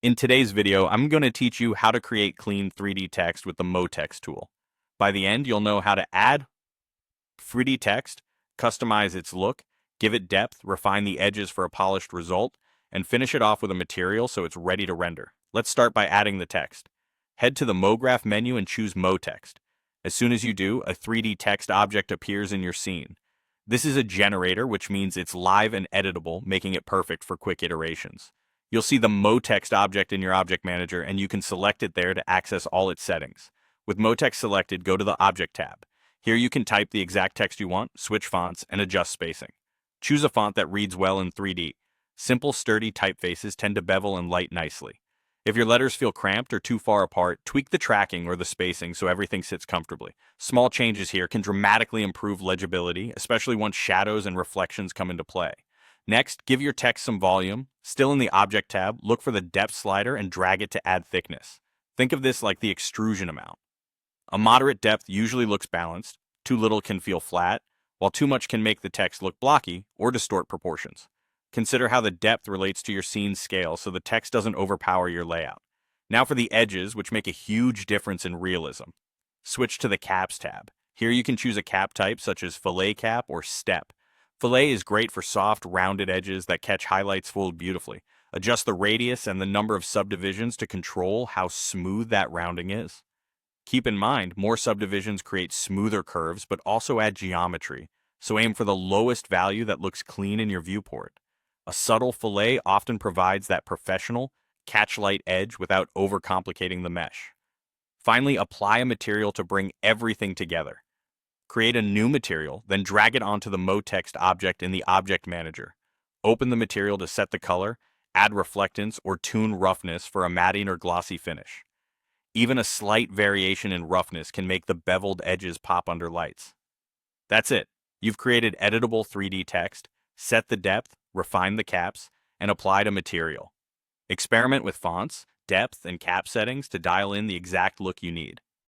In today's video, I'm going to teach you how to create clean 3D text with the MoText tool. By the end, you'll know how to add 3D text, customize its look, give it depth, refine the edges for a polished result, and finish it off with a material so it's ready to render. Let's start by adding the text. Head to the MoGraph menu and choose MoText. As soon as you do, a 3D text object appears in your scene. This is a generator, which means it's live and editable, making it perfect for quick iterations. You'll see the MoText object in your Object Manager, and you can select it there to access all its settings. With MoText selected, go to the Object tab. Here you can type the exact text you want, switch fonts, and adjust spacing. Choose a font that reads well in 3D. Simple, sturdy typefaces tend to bevel and light nicely. If your letters feel cramped or too far apart, tweak the tracking or the spacing so everything sits comfortably. Small changes here can dramatically improve legibility, especially once shadows and reflections come into play. Next, give your text some volume. Still in the Object tab, look for the Depth slider and drag it to add thickness. Think of this like the extrusion amount. A moderate depth usually looks balanced, too little can feel flat, while too much can make the text look blocky or distort proportions. Consider how the depth relates to your scene's scale so the text doesn't overpower your layout. Now for the edges, which make a huge difference in realism. Switch to the Caps tab. Here you can choose a cap type such as fillet cap or step. Fillet is great for soft, rounded edges that catch highlights full beautifully. Adjust the radius and the number of subdivisions to control how smooth that rounding is. Keep in mind, more subdivisions create smoother curves but also add geometry, so aim for the lowest value that looks clean in your viewport. A subtle fillet often provides that professional, catch-light edge without overcomplicating the mesh. Finally, apply a material to bring everything together. Create a new material, then drag it onto the MoText object in the Object Manager. Open the material to set the color, add reflectance, or tune roughness for a matting or glossy finish. Even a slight variation in roughness can make the beveled edges pop under lights. That's it. You've created editable 3D text, set the depth, refined the caps, and applied a material. Experiment with fonts, depth, and cap settings to dial in the exact look you need.